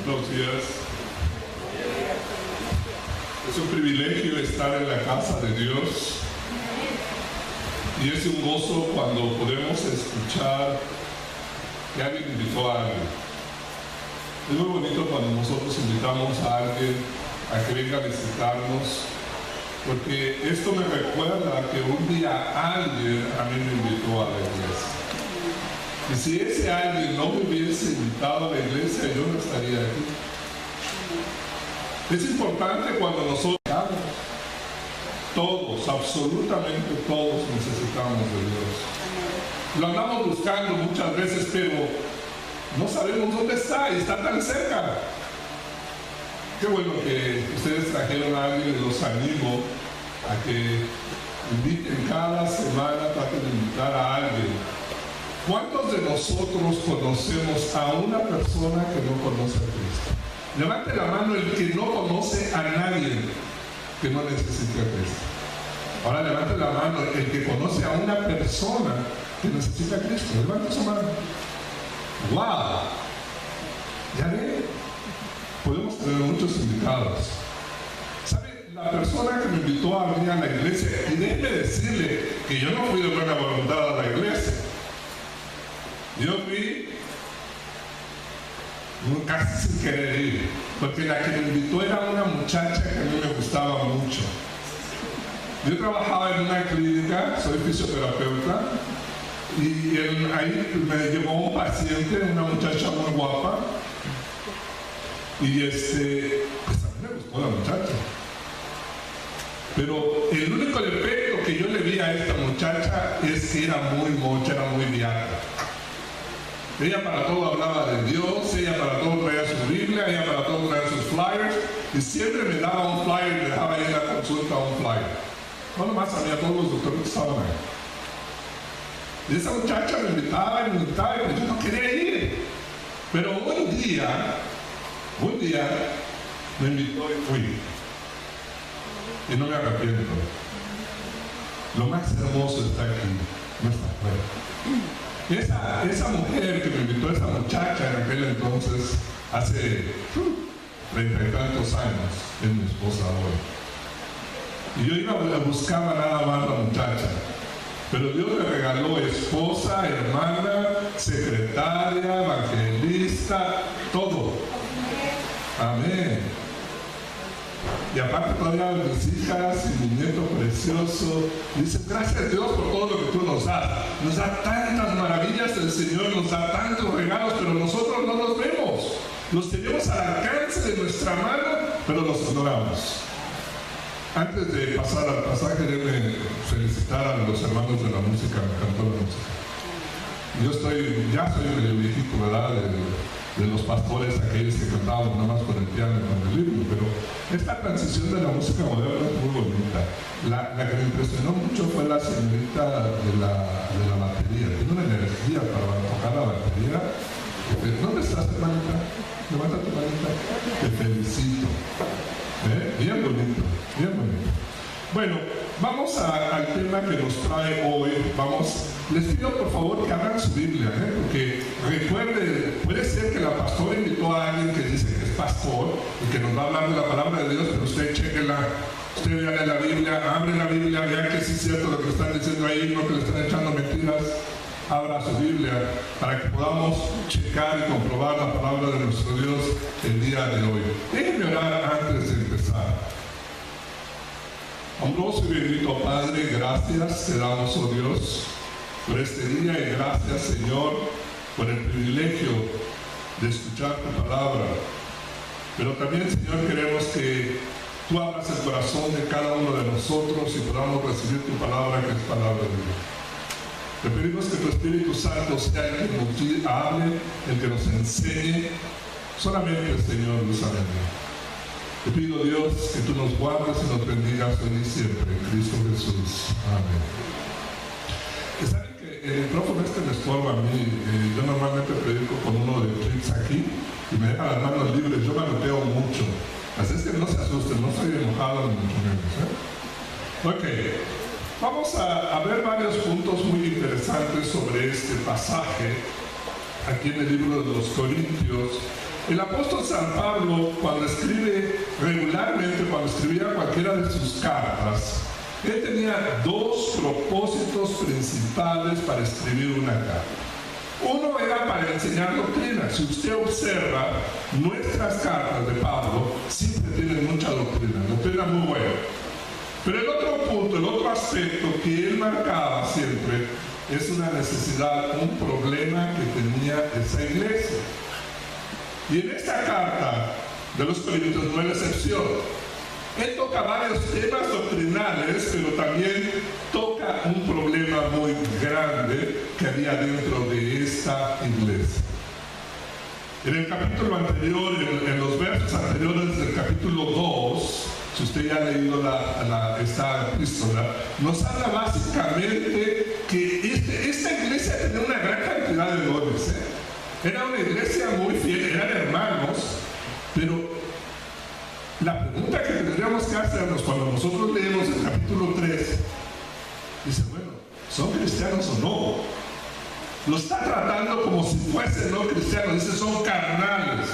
Buenos días. Es un privilegio estar en la casa de Dios y es un gozo cuando podemos escuchar que alguien invitó a alguien. Es muy bonito cuando nosotros invitamos a alguien a que venga a visitarnos, porque esto me recuerda que un día alguien a mí me invitó a la iglesia. Y si ese alguien no me hubiese invitado a la iglesia, yo no estaría aquí. Es importante cuando nosotros, todos, absolutamente todos necesitamos de Dios. Lo andamos buscando muchas veces, pero no sabemos dónde está y está tan cerca. Qué bueno que ustedes trajeron a alguien y los animo a que inviten cada semana, traten de invitar a alguien. ¿Cuántos de nosotros conocemos a una persona que no conoce a Cristo? Levante la mano el que no conoce a nadie que no necesite a Cristo. Ahora levante la mano el que conoce a una persona que necesita a Cristo. Levante su mano. ¡Wow! ¿Ya ven? Podemos tener muchos invitados. ¿Sabe? La persona que me invitó a venir a la iglesia, y déjeme decirle que yo no fui de buena voluntad a la iglesia. Yo fui casi sin querer ir, porque la que me invitó era una muchacha que a mí me gustaba mucho. Yo trabajaba en una clínica, soy fisioterapeuta, y ahí me llevó un paciente, una muchacha muy guapa, y pues a mí me gustó la muchacha. Pero el único defecto que yo le vi a esta muchacha es que era muy mocha, era muy viata. Ella para todo hablaba de Dios, ella para todo traía su Biblia, ella para todo traía sus flyers, y siempre me daba un flyer y me dejaba ahí en la consulta un flyer. No nomás a mí, a todos los doctores que estaban ahí. Y esa muchacha me invitaba y yo no quería ir. Pero un día me invitó y fui. Y no me arrepiento. Lo más hermoso está aquí, no está afuera. Esa mujer que me invitó, esa muchacha en aquel entonces, hace 30 y tantos años, es mi esposa ahora. Y yo iba a buscar nada más a la muchacha, pero Dios me regaló esposa, hermana, secretaria, evangelista, todo. Amén. Y aparte todavía mis hijas y mi nieto precioso dicen gracias a Dios por todo lo que tú nos das. Nos da tantas maravillas el Señor, nos da tantos regalos, pero nosotros no los vemos. Los tenemos al alcance de nuestra mano, pero los ignoramos. Antes de pasar al pasaje, déjenme felicitar a los hermanos de la música, me encantó la música. Yo ya soy medio viejito, ¿verdad? De los pastores, aquellos que cantaban nada más con el piano y con el libro, pero esta transición de la música moderna es muy bonita. La que me impresionó mucho fue la señorita de la batería. Tiene una energía para tocar la batería. ¿Dónde estás, hermanita? Levanta tu manita. Te felicito. Bien bonito, bien bonito. Bueno, vamos al tema que nos trae hoy. Les pido por favor que abran su Biblia, porque recuerde, puede ser que la pastora invitó a alguien que dice que es pastor y que nos va a hablar de la palabra de Dios, pero usted chequenla, usted vea la Biblia, abre la Biblia, vea que sí es cierto lo que están diciendo ahí, no que le están echando mentiras. Abra su Biblia para que podamos checar y comprobar la palabra de nuestro Dios el día de hoy. Déjenme orar antes de empezar. Amoroso y bendito Padre, gracias te damos, oh Dios, por este día y gracias, Señor, por el privilegio de escuchar tu palabra. Pero también, Señor, queremos que tú abras el corazón de cada uno de nosotros y podamos recibir tu palabra, que es palabra de Dios. Te pedimos que tu Espíritu Santo sea el que nos hable, el que nos enseñe, solamente el Señor lo sabe. Te pido, Dios, que tú nos guardes y nos bendigas hoy y siempre, en Cristo Jesús. Amén. ¿Saben que el micrófono me estorba a mí? Yo normalmente predico con uno de clics aquí y me deja las manos libres, yo manoteo mucho. Así es que no se asusten, no estoy enojado ni mucho menos. Ok. Vamos a ver varios puntos muy interesantes sobre este pasaje aquí en el libro de los Corintios, El apóstol San Pablo, cuando escribe regularmente, cuando escribía cualquiera de sus cartas, él tenía dos propósitos principales para escribir una carta. Uno era para enseñar doctrina. Si usted observa nuestras cartas de Pablo, siempre tienen mucha doctrina muy buena. Pero el otro punto, el otro aspecto que él marcaba siempre es una necesidad, un problema que tenía esa iglesia. Y en esta carta de los Corintios no es la excepción. Él toca varios temas doctrinales, pero también toca un problema muy grande que había dentro de esta iglesia. En el capítulo anterior, en los versos anteriores del capítulo 2, si usted ya ha leído esta epístola, nos habla básicamente que esta iglesia tenía una gran cantidad de dones. Era una iglesia muy fiel, eran hermanos, pero la pregunta que tendríamos que hacernos cuando nosotros leemos el capítulo 3, dice, bueno, ¿son cristianos o no? Lo está tratando como si fuesen no cristianos, dice, son carnales.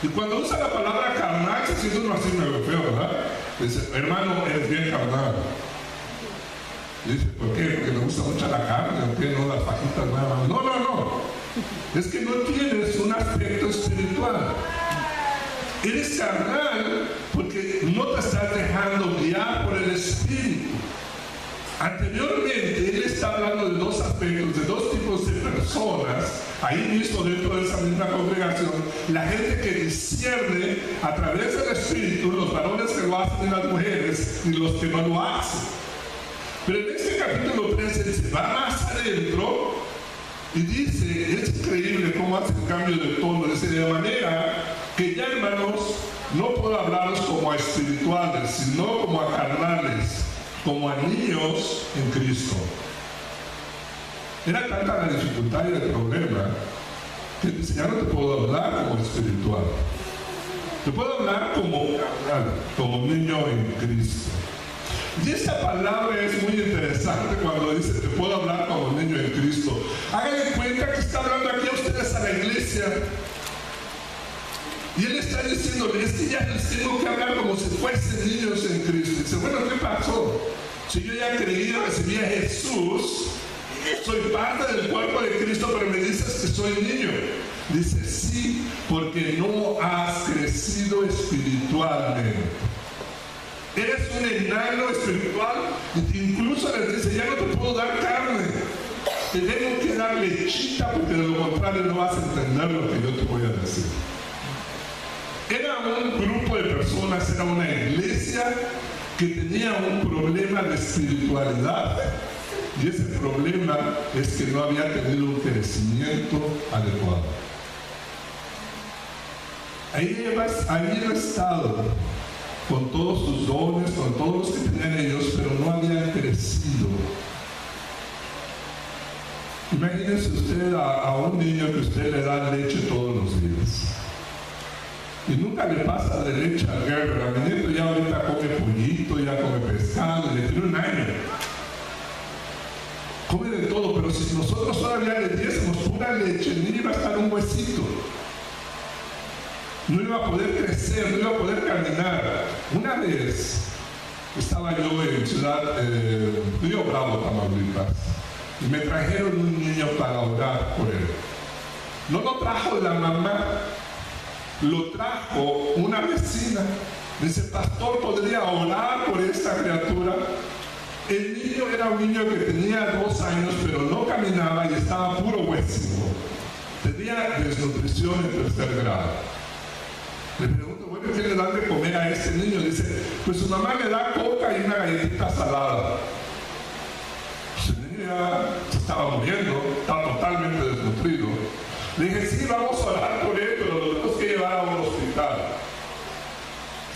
Y cuando usa la palabra carnal, se siente uno así medio feo, ¿verdad? Dice, hermano, eres bien carnal. Dice, ¿por qué? Porque me gusta mucho la carne, ¿o qué? No las fajitas nada más. No. Es que no tienes un aspecto espiritual. Eres carnal porque no te estás dejando guiar por el Espíritu. Anteriormente, él está hablando de dos aspectos, de dos tipos de personas, ahí mismo dentro de esa misma congregación, la gente que discierne a través del Espíritu, los varones que lo hacen y las mujeres, y los que no lo hacen. Pero en este capítulo 13 él se va más adentro y dice, es increíble cómo hace un cambio de tono, dice, de manera que ya, hermanos, no puedo hablaros como a espirituales, sino como a carnales, como a niños en Cristo. Era tanta la dificultad y el problema que dice, ya no te puedo hablar como espiritual, te puedo hablar como carnal, como niño en Cristo. Y esta palabra es muy interesante cuando dice, te puedo hablar como niño en Cristo. Háganle cuenta que está hablando aquí a ustedes, a la iglesia. Y él está diciéndole, es que ya les tengo que hablar como si fuesen niños en Cristo. Y dice, bueno, ¿qué pasó? Si yo ya creí, recibí a Jesús, soy parte del cuerpo de Cristo, pero me dices que soy niño. Dice, sí, porque no has crecido espiritualmente. Eres un enano espiritual, y incluso les dice, ya no te puedo dar carne, te tengo que dar lechita, porque de lo contrario no vas a entender lo que yo te voy a decir. Era un grupo de personas, era una iglesia que tenía un problema de espiritualidad, y ese problema es que no había tenido un crecimiento adecuado. Ahí han estado con todos sus dones, con todos los que tenían ellos, pero no habían crecido. Imagínese usted a un niño que usted le da leche todos los días y nunca le pasa de leche al Gerber. Mi nieto ya ahorita come pollito, ya come pescado, y le tiene un año. Come de todo, pero si nosotros todavía le diésemos pura leche, el niño iba a estar un huesito. No iba a poder crecer, no iba a poder caminar. Una vez estaba yo en Río Bravo, Tamaulipas, y me trajeron un niño para orar por él. No lo trajo la mamá, lo trajo una vecina. Dice, pastor, ¿podría orar por esta criatura? El niño era un niño que tenía 2 años, pero no caminaba y estaba puro huesito. Tenía desnutrición en 3er grado. Le pregunto, bueno, ¿qué le dan de comer a este niño? Dice, pues su mamá le da coca y una galletita salada. Pues el niño ya se estaba muriendo, estaba totalmente desnutrido. Le dije, sí, vamos a orar por él, pero lo tenemos que llevar a un hospital.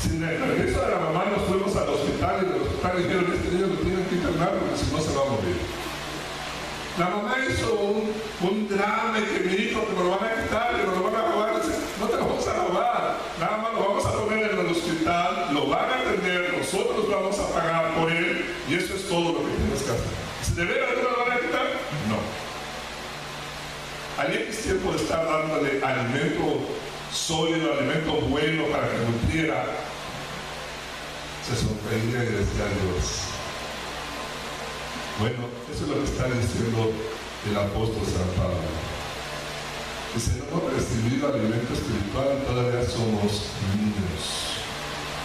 Sin el regreso de la mamá nos fuimos al hospital y en el hospital dijeron, este niño lo tienen que internar porque si no se va a morir. La mamá hizo un drama que mi hijo, que me lo van a quitar, que me lo van a robar. Dice, no te lo vamos a robar, nada más lo vamos a poner en el hospital, lo van a atender, nosotros vamos a pagar por él y eso es todo lo que tienes que hacer. Dice, ¿de veras no lo van a quitar? No. Al X tiempo de estar dándole alimento sólido, alimento bueno para que nutriera, se sonreía y decía a Dios. Bueno, eso es lo que está diciendo el apóstol San Pablo. Dice, no hemos recibido alimento espiritual y todavía somos niños.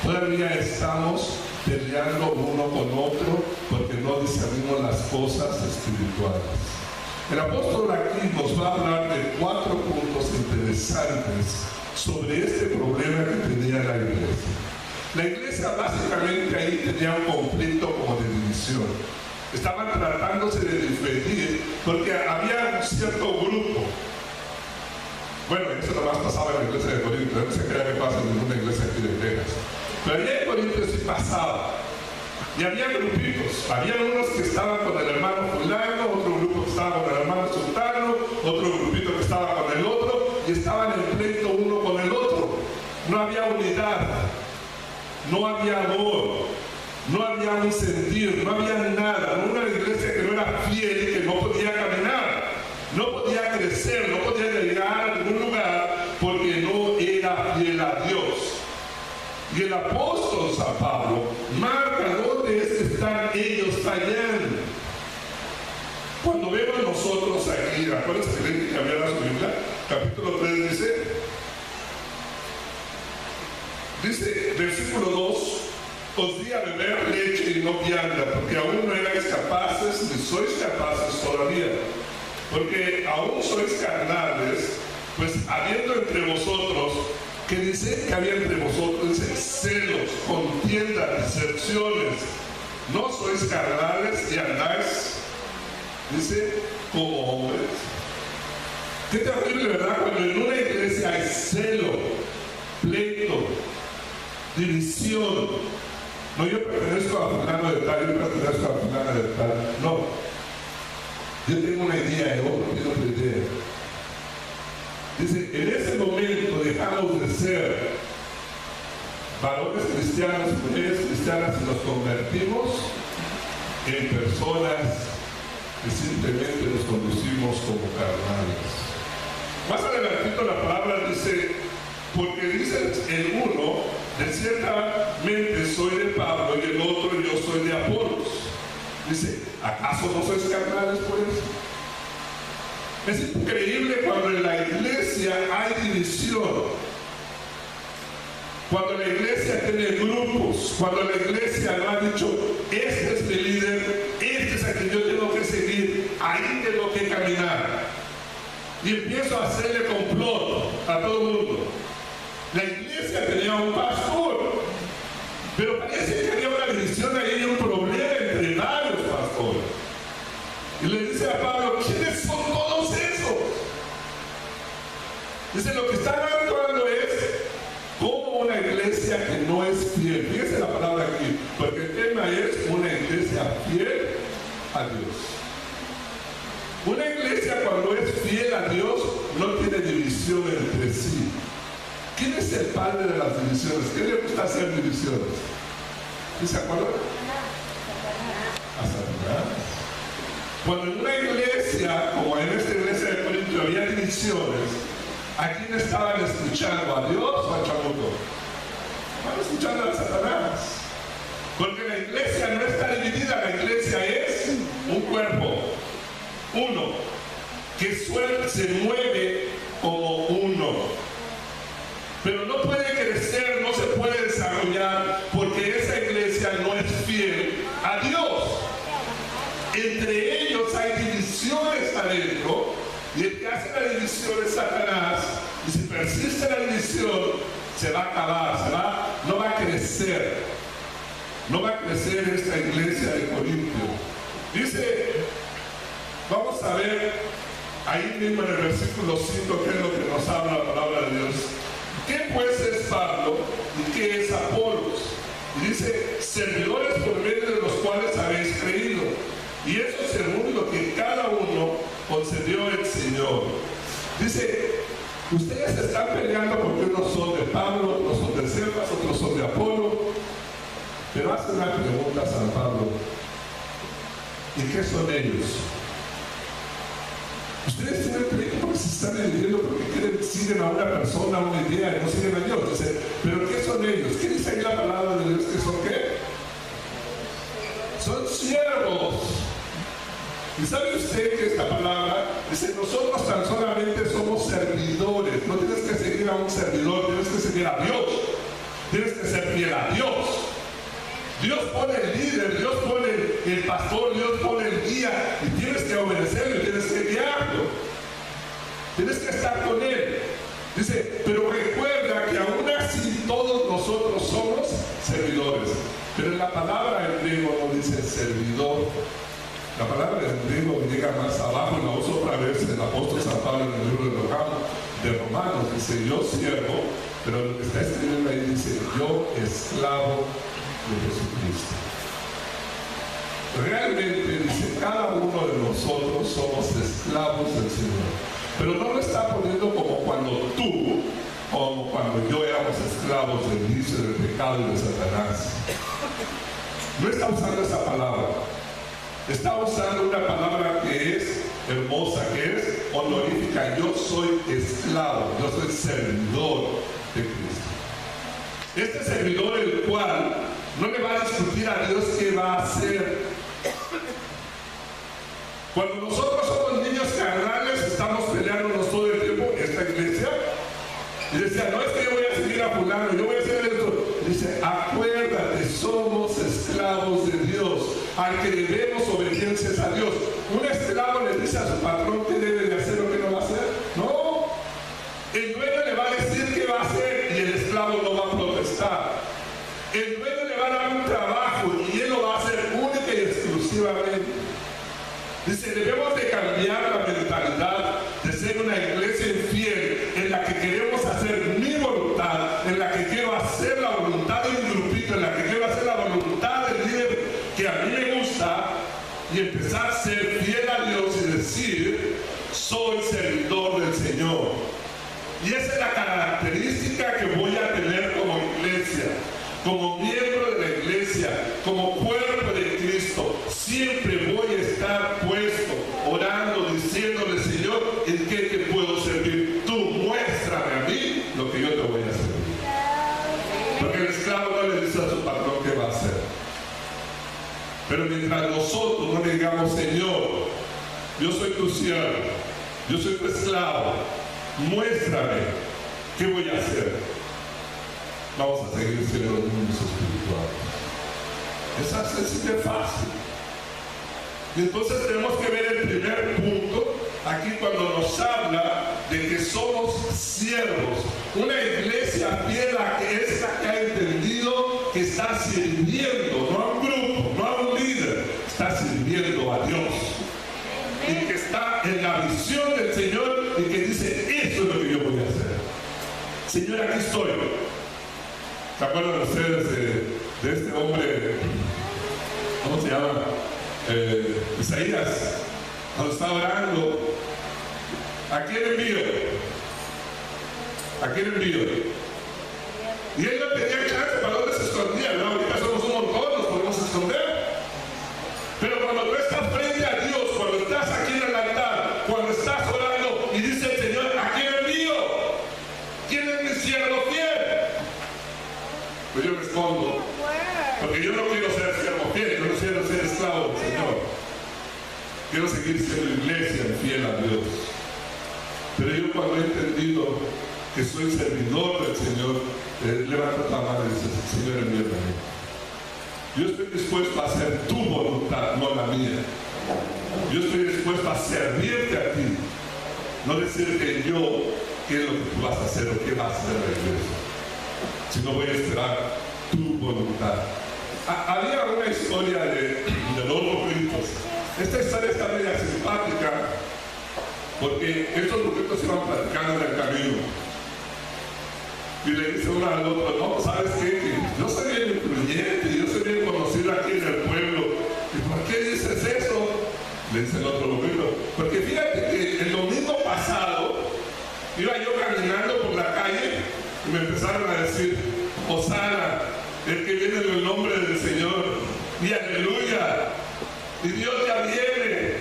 Todavía estamos peleando uno con otro porque no discernimos las cosas espirituales. El apóstol aquí nos va a hablar de 4 puntos interesantes sobre este problema que tenía la iglesia. La iglesia básicamente ahí tenía un conflicto como de división. Estaban tratándose de dividir porque había un cierto grupo. Bueno, eso nomás pasaba en la iglesia de Corinto, no se crea que pasa en ninguna iglesia aquí de Texas. Pero allá en Corinto sí pasaba. Y había grupitos. Había unos que estaban con el hermano fulano, otro grupo que estaba con el hermano sultano, otro grupito que estaba con el otro, y estaban en pleito uno con el otro. No había unidad, no había amor, no había un sentir, no había nada. Una iglesia que no era fiel y que no podía caminar, no podía crecer, no podía llegar a ningún lugar porque no era fiel a Dios. Y el apóstol San Pablo marca dónde es que están ellos fallando. Cuando vemos nosotros aquí, acuérdense que había la Biblia, capítulo 3 dice, versículo 2, os di a beber leche y no vianda, porque aún no erais capaces, ni sois capaces todavía, porque aún sois carnales, pues habiendo entre vosotros, que dice que había entre vosotros, dice, celos, contiendas, decepciones, no sois carnales y andáis, dice, como hombres. Qué terrible, ¿verdad? Cuando en una iglesia hay celo, pleito, división. No, yo pertenezco a fulano de tal, yo pertenezco a fulana de tal. No. Yo tengo una idea, el otro tiene otra idea. Dice, en ese momento dejamos de ser varones cristianos, mujeres cristianas y nos convertimos en personas que simplemente nos conducimos como carnales. Más adelantito la palabra dice, porque dice el uno, de ciertamente soy de Pablo y el otro yo soy de Apolos. Dice, ¿acaso no sois carnales por eso? Es increíble cuando en la iglesia hay división, cuando la iglesia tiene grupos, cuando la iglesia no ha dicho, este es mi líder, este es a quien yo tengo que seguir, ahí tengo que caminar. Y empiezo a hacerle complot a todo el mundo. La iglesia tenía un pastor, pero parece que había una división ahí, un problema entre varios pastores. Y le dice a Pablo, ¿quiénes son todos esos? Dice, lo que están actuando es como una iglesia que no es fiel. Fíjese la palabra aquí, porque el tema es una iglesia fiel a Dios. Una iglesia cuando es fiel a Dios no tiene división entre sí. ¿Quién es el padre de las divisiones? ¿Qué le gusta hacer divisiones? ¿Sí se acuerdan? A Satanás. Cuando en una iglesia, como en esta iglesia de Corinto, había divisiones, ¿a quién estaban escuchando? ¿A Dios o a Chamuco? Estaban escuchando a Satanás. Porque la iglesia no está dividida, la iglesia es un cuerpo, uno, que se mueve como uno. Pero no puede crecer, no se puede desarrollar, porque esa iglesia no es fiel a Dios. Entre ellos hay divisiones adentro, y el que hace la división es Satanás, y si persiste la división, se va a acabar, no va a crecer. No va a crecer esta iglesia de Corinto. Dice, vamos a ver ahí mismo en el versículo 5, que es lo que nos habla la palabra de Dios. ¿Qué pues es Pablo y qué es Apolos? Y dice, servidores por medio de los cuales habéis creído, y eso según lo que cada uno concedió el Señor. Dice, ustedes están peleando porque unos son de Pablo, otros son de Cefas, otros son de Apolo. Pero hace una pregunta a San Pablo, ¿y qué son ellos? Ustedes tienen pleito porque se están dividiendo porque siguen a una persona, a una idea, y no siguen a Dios. Dice, ¿pero qué son ellos? ¿Qué dice ahí la palabra de Dios? ¿Que son qué? Son siervos. ¿Y sabe usted que esta palabra dice, nosotros tan solamente somos servidores? No tienes que seguir a un servidor, tienes que seguir a Dios. Tienes que ser fiel a Dios. Dios pone el líder, Dios pone el pastor, Dios pone el guía, y tienes que obedecerlo, tienes que guiarlo. Tienes que estar con él. Dice, pero recuerda que aún así todos nosotros somos servidores. Pero en la palabra en griego no dice servidor. La palabra en griego llega más abajo, y la uso otra vez el apóstol San Pablo en el libro de Romanos. Dice, yo siervo, pero lo que está escribiendo ahí dice, yo esclavo de Jesucristo. Realmente dice, cada uno de nosotros somos esclavos del Señor. Pero no lo está poniendo como cuando tú, como cuando yo éramos esclavos del vicio, del pecado y de Satanás. No está usando esa palabra. Está usando una palabra que es hermosa, que es honorífica. Yo soy esclavo, yo soy servidor de Cristo. Este servidor, el cual no le va a discutir a Dios qué va a hacer. Cuando nosotros somos niños carnales, estamos peleándonos todo el tiempo. Esta iglesia y decía, no es que yo voy a seguir a fulano, yo voy a hacer esto. Dice, acuérdate, somos esclavos de Dios, al que debemos obediencias a Dios. Un esclavo le dice a su patrón qué debe de hacer o qué no va a hacer. No, el dueño le va a decir qué va a hacer y el esclavo no va a protestar. El dueño le va a dar un trabajo y él lo va a hacer única y exclusivamente. Dice, debemos de cambiar la mentalidad de ser una iglesia infiel en la que queremos hacer mi voluntad, en la que quiero hacer la voluntad de un grupito, en la que quiero hacer la voluntad del líder que a mí me gusta, y empezar a ser fiel a Dios y decir, soy servidor del Señor. Y esa es la característica que voy a tener como iglesia, como miembro de la iglesia, como cuerpo de Cristo. Siempre voy a estar puesto, orando, diciéndole, Señor, ¿en qué te puedo servir? Tú muéstrame a mí lo que yo te voy a servir. Porque el esclavo no le dice a su patrón qué va a hacer. Pero mientras nosotros no le digamos, Señor, yo soy tu siervo, yo soy tu esclavo, muéstrame qué voy a hacer, vamos a seguir siendo los niños espirituales. Es así de fácil. Y entonces tenemos que ver el primer punto aquí cuando nos habla de que somos siervos. Una iglesia fiel a que es la que ha entendido que está sirviendo, no a un grupo, no a un líder, está sirviendo a Dios. Y que está en la visión del Señor y que dice, eso es lo que yo voy a hacer. Señor, aquí estoy. ¿Se acuerdan ustedes de este hombre? ¿Cómo se llama? Isaías, cuando está orando, ¿a quién envío? ¿A quién envío? Y él no tenía chance para dónde se escondía, ¿no? Ahorita somos un montón, nos podemos esconder. Pero cuando tú estás frente a Dios, cuando estás aquí en el altar, cuando estás orando y dice el Señor, ¿a quién envío? ¿Quién es mi siervo fiel? Pues yo me escondo. Porque yo no quiero ser siervo fiel, yo no quiero ser esclavo del Señor. Quiero seguir siendo iglesia fiel a Dios. Pero yo cuando he entendido que soy servidor del Señor, levanto la mano y dice, Señor, envíame a mí. Yo estoy dispuesto a hacer tu voluntad, no la mía. Yo estoy dispuesto a servirte a ti, no decirte yo qué es lo que tú vas a hacer o qué vas a hacer la iglesia, sino voy a esperar tu voluntad. Había una historia de dos burritos. Esta historia está media simpática porque estos burritos iban platicando en el camino y le dice uno al otro, no, ¿sabes qué? Que yo soy bien influyente, yo soy bien conocido aquí en el pueblo. ¿Y por qué dices eso? Le dice el otro burrito, porque fíjate que el domingo pasado iba yo caminando por la calle y me empezaron a decir, Hosana, el que viene en el nombre del Señor, y aleluya, y Dios ya viene.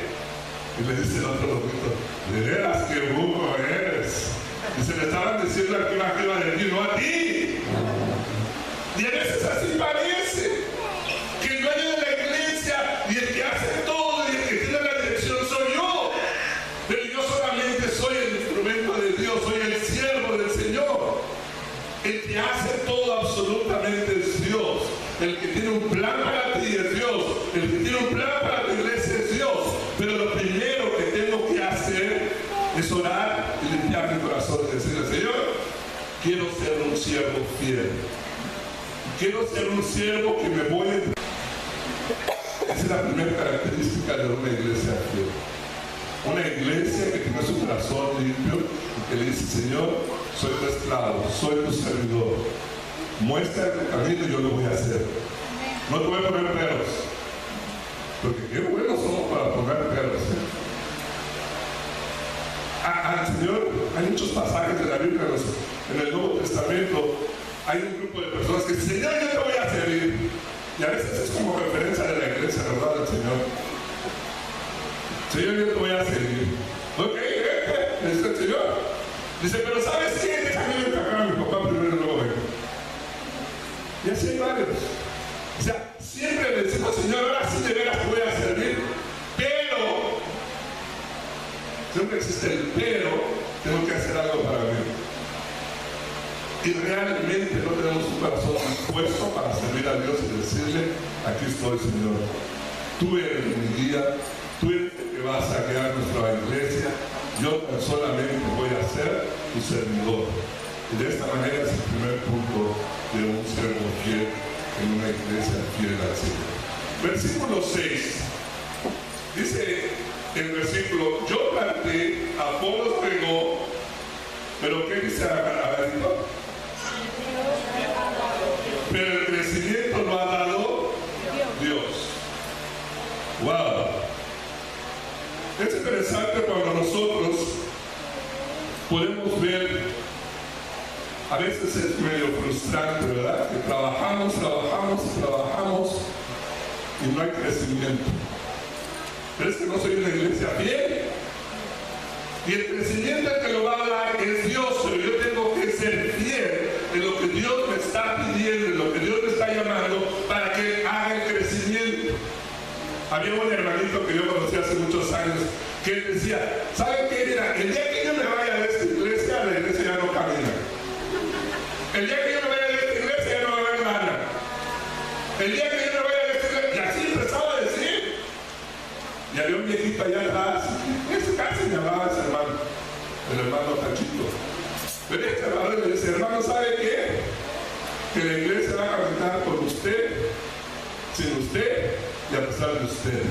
Y le dice el otro burrito, De veras, qué burro eres. Y se le estaban diciendo aquí arriba de ti, no a ti. Y a veces así parece. Que el dueño de la iglesia y el que hace todo y el que tiene la dirección soy yo. Pero yo solamente soy el instrumento de Dios, soy el siervo del Señor. El que hace todo absolutamente es Dios. El que tiene un plan para ti es Dios. El que tiene un plan para tu iglesia es Dios. Pero lo primero que tengo que hacer es orar y limpiar mi corazón y decirle, Señor, quiero ser un siervo fiel. Quiero ser un siervo que me voy a... Esa es la primera característica de una iglesia fiel. Una iglesia que tiene su corazón limpio y que le dice, Señor, soy tu esclavo, soy tu servidor. Muestra el camino y yo lo voy a hacer. No te voy a poner peros. Porque qué buenos somos para poner peros. Al Señor, hay muchos pasajes de la Biblia en el Nuevo Testamento. Hay un grupo de personas que dicen, Señor, yo te voy a servir. Y a veces es como referencia de la iglesia, ¿verdad? Del Señor. Señor, yo te voy a servir. Ok, dice el Señor. Dice, pero ¿sabes qué? Déjame encargar a mi papá primero y luego vengo. Y así hay varios. O sea, siempre le decimos, Señor, ahora sí de veras te voy a servir, pero, siempre existe el pero, tengo que hacer algo para mí. Y realmente no tenemos un corazón dispuesto para servir a Dios y decirle, aquí estoy, Señor. Tú eres mi guía, tú eres el que vas a guiar nuestra iglesia, yo solamente voy a ser tu servidor. Y de esta manera es el primer punto de un siervo fiel en una iglesia fiel al Señor. Versículo 6. Dice el versículo, yo planté, Apolos regó, pero ¿qué dice Agarito? Pero el crecimiento lo ha dado Dios. Wow. Es interesante cuando nosotros podemos ver, a veces es medio frustrante, ¿verdad? Que trabajamos y no hay crecimiento. Pero es que no soy una iglesia fiel. Y el crecimiento que lo va a dar es Dios, pero yo tengo que ser fiel en lo que Dios me está pidiendo, en lo que Dios me está llamando para que haga el crecimiento. Había un hermanito que yo conocí hace muchos años que él decía, ¿saben qué? Mira, el día que yo me vaya de esta iglesia, la iglesia ya no camina. El día que yo me vaya de esta iglesia ya no va a haber nada. El día que yo me vaya de esta iglesia, y así empezaba a decir. Y había un viejito allá atrás, ese casi me llamaba ese hermano, el hermano Tachito. Pero este hermano le dice, hermano, ¿sabe qué? Que la iglesia va a caminar con usted, sin usted y a pesar de usted.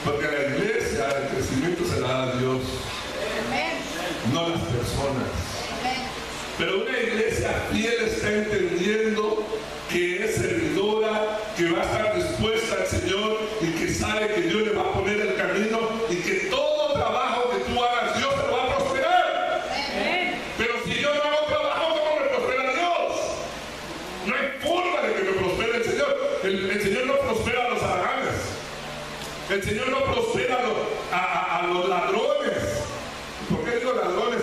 Porque la iglesia, el crecimiento se la da a Dios, no las personas. Pero una iglesia fiel está entendiendo que es servidora, que va a estar dispuesta al Señor y que sabe que Dios le va a poner el camino y que todo trabajo que tú hagas, Dios te lo va a prosperar. Pero si yo no hago trabajo, ¿cómo me prospera Dios? No hay forma de que me prospere el Señor. El Señor no prospera a los haraganes. El Señor no prospera a los ladrones. ¿Por qué digo ladrones?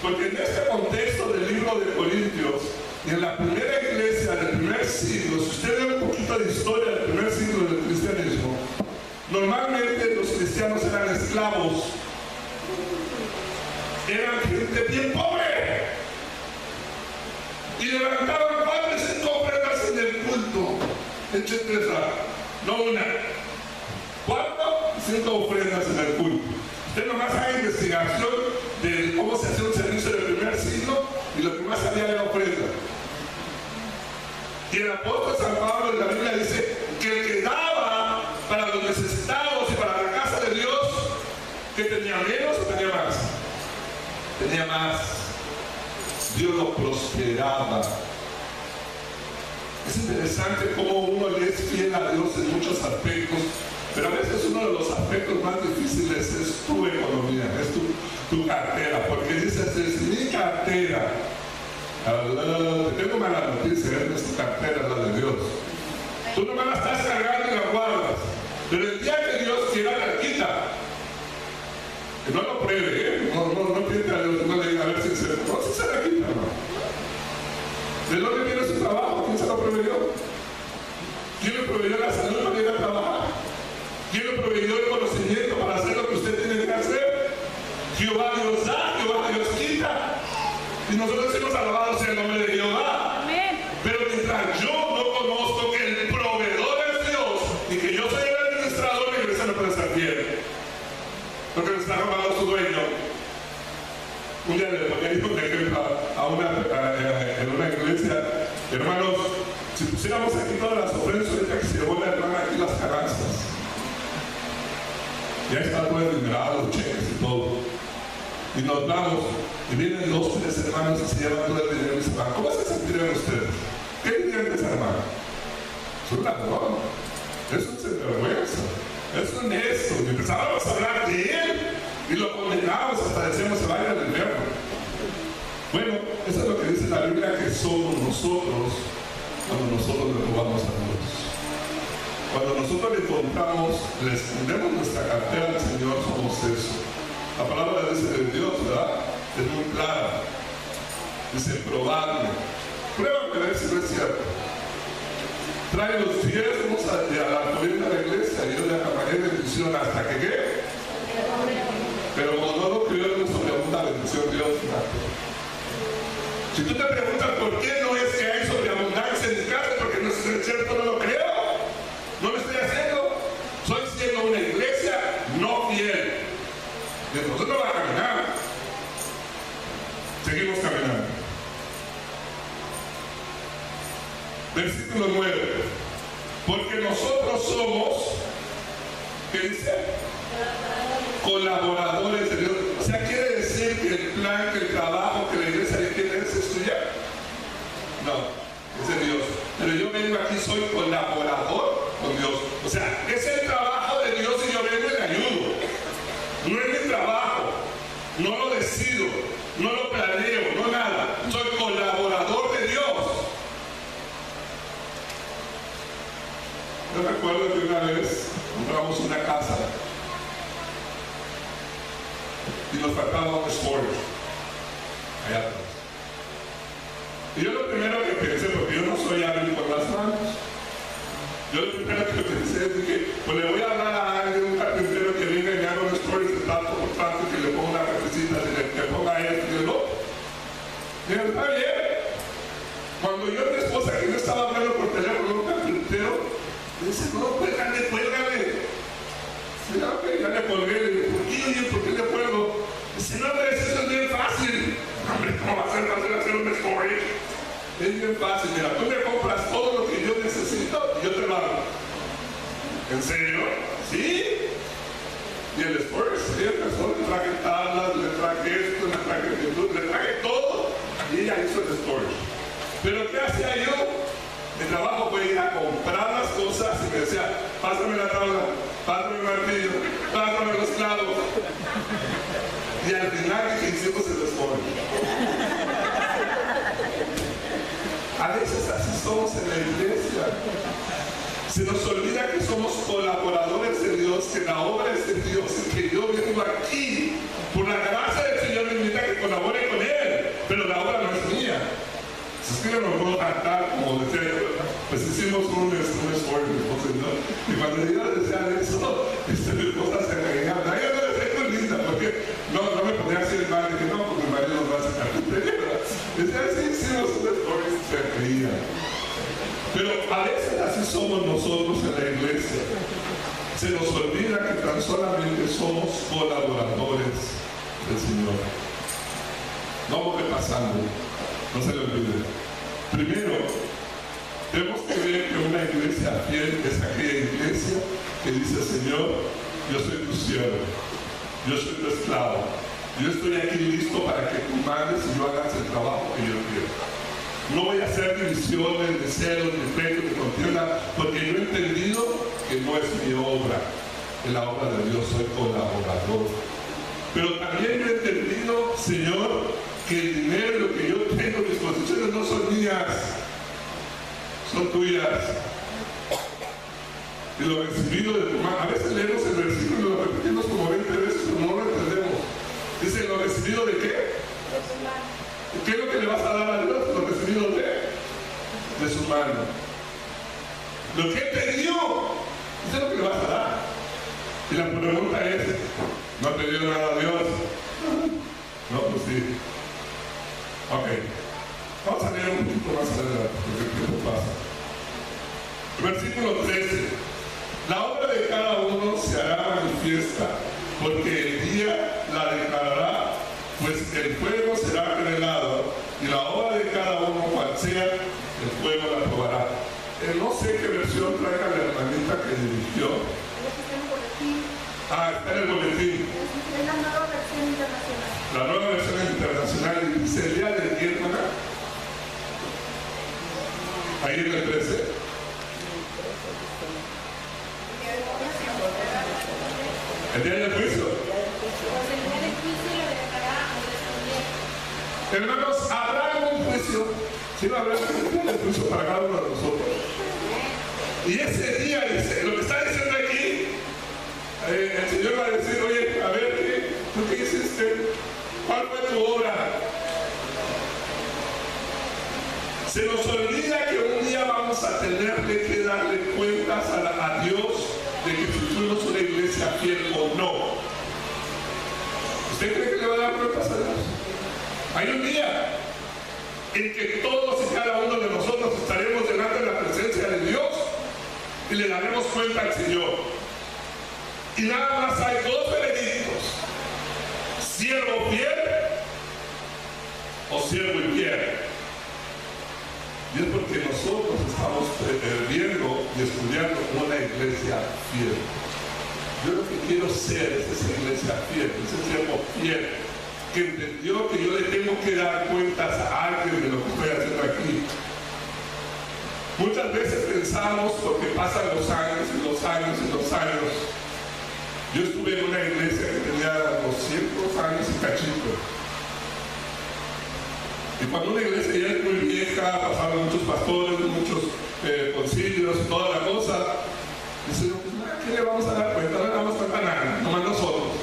Porque en este contexto del libro de Corintios, y en la primera iglesia del primer siglo, si usted ve un poquito de historia del primer siglo del cristianismo, normalmente los cristianos eran esclavos, eran gente bien pobre, y levantaban 4 y 5 ofrendas en el culto, no una, 4 y 5 ofrendas en el culto. Usted nomás haga investigación de cómo se hacía un servicio del primer siglo y lo que más había era ofrenda. Y el apóstol San Pablo en la Biblia dice que el que daba para los necesitados y para la casa de Dios, que tenía menos o tenía más. Tenía más. Dios lo prosperaba. Es interesante cómo uno le es fiel a Dios en muchos aspectos, pero a veces uno de los aspectos más difíciles es tu economía, es tu cartera, porque dices, es mi cartera. Te tengo mala noticia, es tu cartera, la de Dios. Tú nomás la estás cargando y la guardas, pero el día que Dios quiera la quita. Que no lo pruebe, no piense a Dios, no le diga a ver si se la quita, hermano. ¿De dónde viene su trabajo? ¿Quién se lo proveyó? ¿Quién le proveyó la salud para ir a trabajar? ¿Quién le proveyó el conocimiento para hacer lo que usted tiene que hacer? Jehová Dios da, Jehová Dios quita. Y nosotros hemos alabado sea el nombre de Jehová. Amén. Pero mientras yo no conozco que el proveedor es Dios y que yo soy el administrador, mi iglesia no puede estar fiel. Porque me está robando su dueño. Un día le ponía un ejemplo en una iglesia. Hermanos, si pusiéramos aquí todas las ofrendas, ahorita que se llevó la hermana aquí las canastas. Ya está todo el numerado, los cheques y todo. Y nos vamos, y vienen 2, 3 hermanos y se llevan todo el dinero y se van. ¿Cómo se sentirían ustedes? ¿Qué dirían de esa hermana? Es un ladrón, es un sinvergüenza, es un honesto. Y empezábamos a hablar de él y lo condenábamos hasta decíamos se vaya al infierno. Bueno, eso es lo que dice la Biblia que somos nosotros cuando nosotros le robamos a Dios. Cuando nosotros le contamos, le escondemos nuestra cartera al Señor, somos eso. La palabra dice de Dios, ¿verdad? Es muy clara. Dice, probadme. Pruébame a ver si no es cierto. Trae los diezmos a la colina de la iglesia y yo le acabaré bendición hasta que ¿qué? Pero como no lo creo, no sobreabunda bendición Dios. Si tú te preguntas por qué no es que hay sobreabundancia en mi casa, porque no es cierto, no lo creo. No lo estoy haciendo. Soy siendo una iglesia no fiel. Y entonces no va a caminar. Seguimos caminando. Versículo 9. Porque nosotros somos, ¿qué dice? Colaboradores de Dios. O sea, quiere decir que el plan, que el trabajo, que la iglesia de quién es tuya. No, es de Dios. Pero yo vengo aquí, soy colaborador con Dios. O sea, es el trabajo de Dios y yo vengo y le ayudo. No es mi trabajo, no lo decido, no lo planeo, no nada. Soy colaborador de Dios. Yo recuerdo que una vez compramos una casa y nos faltaba un storage allá atrás. Y yo lo primero que pensé, porque yo no soy hábil con las manos, yo lo primero que pensé es que pues le voy a hablar a alguien, un carpintero que venga y me haga un storage de tanto por tanto, que le ponga una cafecita, que ponga esto y el otro. Y él, está bien. Cuando yo y mi esposa, que yo estaba hablando por teléfono con un carpintero, me dice, no, cuélgale. Dice, ok, ya le colgué. Le digo, ¿por qué? Oye, ¿por qué le cuelgo? Dice, no, pero eso es bien fácil. Hombre, ¿cómo va a ser fácil hacer un storage? Es bien fácil. Mira, tú me compras todo lo que yo necesito y yo te lo hago. ¿En serio? ¿Sí? Y el storage, sí, empezó, le traje tablas, le traje esto, le traje todo y ella hizo el storage. Pero ¿qué hacía yo? Mi trabajo fue ir a comprar las cosas y me decía, pásame la tabla, pásame el martillo, pásame los clavos. Y al final que hicimos el storage. A veces así somos en la iglesia. Se nos olvida que somos colaboradores de Dios, que la obra es de Dios y que yo vengo aquí. Por la gracia del Señor me invita a que colabore con Él, pero la obra no es mía. Si es que yo no puedo cantar, como decía yo, pues hicimos un esfuerzo, mi esposa y yo. Y cuando ella decía eso, mi esposa se reía. Ella no decía que es linda, porque no me podía decir mal, que no, porque mi marido no va a sacar tu película. Decía, sí, hicimos un esfuerzo y se reía. Pero a veces así somos nosotros en la iglesia. Se nos olvida que tan solamente somos colaboradores del Señor. Vamos repasando, no se le olvide. Primero, tenemos que ver que una iglesia fiel es aquella iglesia que dice, Señor, yo soy tu siervo, yo soy tu esclavo, yo estoy aquí listo para que tú mandes y yo hagas el trabajo que yo quiero. No voy a hacer divisiones, de celos, de pleitos, de contienda, porque yo he entendido que no es mi obra, es la obra de Dios, soy colaborador. Pero también yo he entendido, Señor, que el dinero, lo que yo tengo, mis posesiones no son mías, son tuyas. Y lo recibido de tu mano. A veces leemos el versículo y lo repetimos como 20 veces, pero no lo entendemos. Dice, ¿lo recibido de qué? ¿Qué es lo que le vas a dar a Dios? Lo recibido de su mano. Lo que Él te dio, eso es lo que le vas a dar. Y la pregunta es, ¿no te dio nada a Dios? No, pues sí. Ok. Vamos a leer un poquito más adelante, porque el tiempo pasa. Versículo 13. La obra de cada uno se hará manifiesta, porque el día la declarará, pues el fuego será revelado, y la obra de cada uno, cual sea, el fuego la probará. No sé qué versión traiga la hermanita que dirigió. Está en el boletín. Es la nueva versión internacional. La nueva versión internacional dice el día del día, hermana. Ahí en el 13. El día del juicio. Hermanos, habrá un juicio. Sí, va a haber un juicio para cada uno de nosotros. Y ese día, dice, lo que está diciendo aquí, el Señor va a decir, oye, a ver, ¿tú qué hiciste? ¿Cuál fue tu obra? Se nos olvida que un día vamos a tenerle que darle cuentas a Dios de que si fuimos una iglesia fiel o no. ¿Usted cree que le va a dar cuentas a Dios? Hay un día en que todos y cada uno de nosotros estaremos delante de la presencia de Dios y le daremos cuenta al Señor. Y nada más hay dos veredictos: siervo fiel o siervo infiel. Y es porque nosotros estamos viendo y estudiando una iglesia fiel. Yo lo que quiero ser es esa iglesia fiel, ese siervo fiel, que entendió que yo le tengo que dar cuentas a alguien de lo que estoy haciendo aquí. Muchas veces pensamos, porque pasan los años y los años y los años. Yo estuve en una iglesia que tenía 200 años y cachito. Y cuando una iglesia ya es muy vieja, pasaron muchos pastores, muchos concilios y toda la cosa, dice, ¿qué le vamos a dar cuenta? No le vamos a dar nada, nomás nosotros.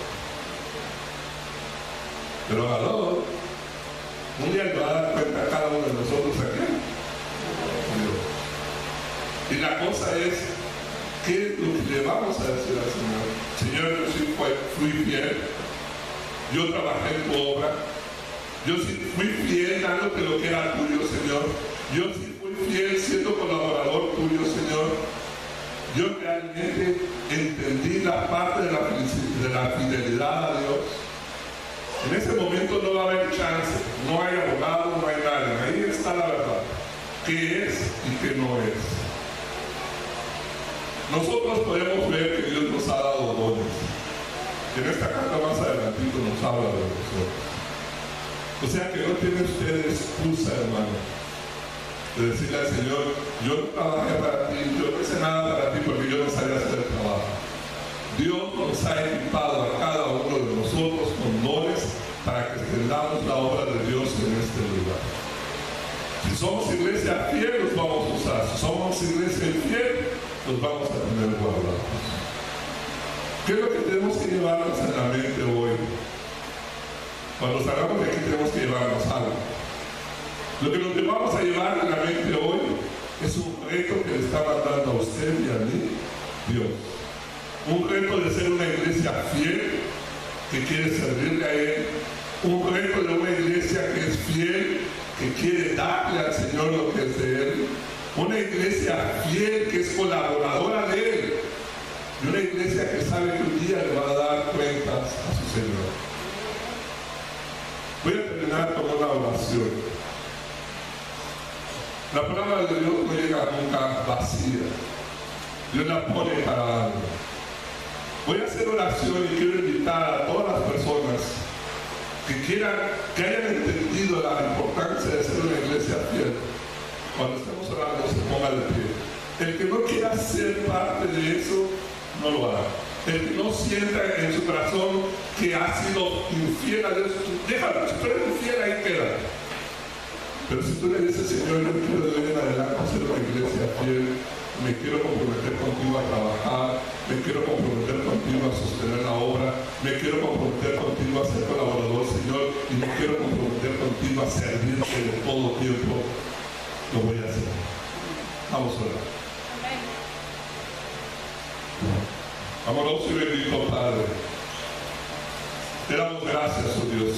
Pero aló, un día le va a dar cuenta a cada uno de nosotros aquí. Y la cosa es, ¿qué es lo que le vamos a decir al Señor? Señor, yo sí fui fiel, yo trabajé en tu obra, yo sí fui fiel dándote lo que era tuyo, Señor, yo sí fui fiel siendo colaborador tuyo, Señor. Yo realmente entendí la parte de la fidelidad a Dios. En ese momento no va a haber chance, no hay abogado, no hay nadie. Ahí está la verdad, qué es y qué no es. Nosotros podemos ver que Dios nos ha dado dones. En esta carta más adelantito nos habla de nosotros. O sea que no tiene usted excusa, hermano, de decirle al Señor, yo no trabajé para ti, yo no hice nada para ti porque yo no sabía hacer el trabajo. Dios nos ha equipado a cada uno de nosotros con dones para que extendamos la obra de Dios en este lugar. Si somos iglesia fiel, los vamos a usar. Si somos iglesia infiel, los vamos a tener guardados. ¿Qué es lo que tenemos que llevarnos en la mente hoy? Cuando salgamos de aquí tenemos que llevarnos algo. Lo que nos vamos a llevar en la mente hoy es un reto que le está mandando a usted y a mí Dios. Un reto de ser una iglesia fiel que quiere servirle a Él. Un reto de una iglesia que es fiel, que quiere darle al Señor lo que es de Él. Una iglesia fiel que es colaboradora de Él. Y una iglesia que sabe que un día le va a dar cuentas a su Señor. Voy a terminar con una oración. La palabra de Dios no llega nunca vacía. Dios la pone para algo. Voy a hacer oración y quiero invitar a todas las personas que hayan entendido la importancia de ser una iglesia fiel. Cuando estemos orando, se ponga de pie. El que no quiera ser parte de eso, no lo hará. El que no sienta en su corazón que ha sido infiel a Dios, déjalo. Si tú eres infiel, ahí queda. Pero si tú le dices, Señor, yo quiero de hoy en adelante ser una iglesia fiel, me quiero comprometer contigo a trabajar, me quiero comprometer contigo a sostener la obra, me quiero comprometer contigo a ser colaborador, Señor, y me quiero comprometer contigo a servirte de todo tiempo, lo voy a hacer. Vamos a orar. Amoroso y bendito Padre, te damos gracias, oh Dios,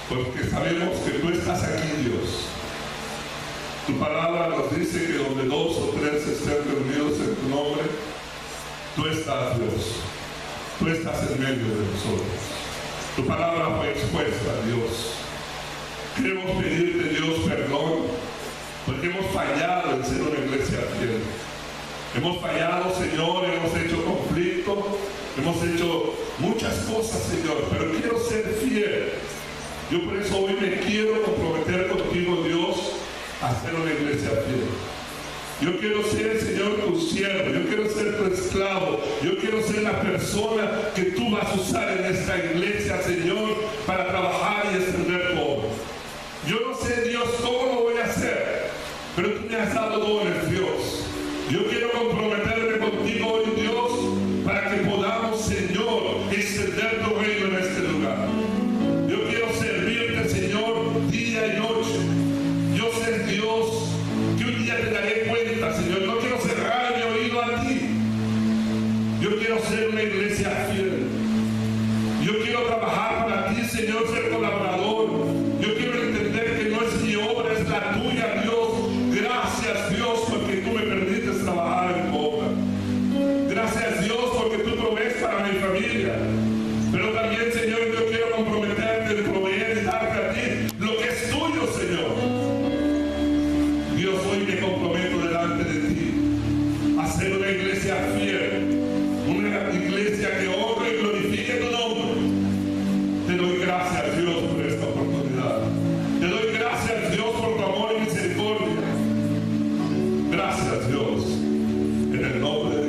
porque sabemos que tú estás aquí, Dios. Tu palabra nos dice que donde 2 o 3 estén reunidos en tu nombre, tú estás, Dios. Tú estás en medio de nosotros. Tu palabra fue expuesta, Dios. Queremos pedirte, Dios, perdón, porque hemos fallado en ser una iglesia fiel. Hemos fallado, Señor, hemos hecho conflicto, hemos hecho muchas cosas, Señor, pero quiero ser fiel. Yo por eso hoy me quiero comprometer contigo, Dios, a ser una iglesia fiel. Yo quiero ser, Señor, tu siervo, yo quiero ser tu esclavo, yo quiero ser la persona que tú vas a usar en esta iglesia, Señor, para trabajar y extender tu obra. Yo no sé, Dios, cómo lo voy a hacer, pero tú me has dado dones, Dios. Yo quiero comprometerme contigo hoy, Dios, para que podamos, Señor, extender tu reino en este lugar. Yo quiero servirte, Señor, día y noche. Yo sé, Dios, que un día te daré cuenta, Señor. No quiero cerrar mi oído a ti. Yo quiero ser una iglesia fiel. Yo quiero trabajar para ti, Señor, ser colaborador. Yo quiero entender que no es mi obra, es la tuya, Dios. Gracias, Dios, porque tú me permites trabajar en tu obra. Gracias, Dios, porque tú provees para mi familia. Pero también, Señor, yo quiero comprometerte de proveer y darte a ti lo que es tuyo, Señor. Dios, hoy me comprometo delante de ti a ser una iglesia fiel, una iglesia que honre y glorifique tu nombre. Te doy gracias, Dios, por esta oportunidad. Te doy gracias, Dios, por tu amor y misericordia. Gracias, Dios, en el nombre de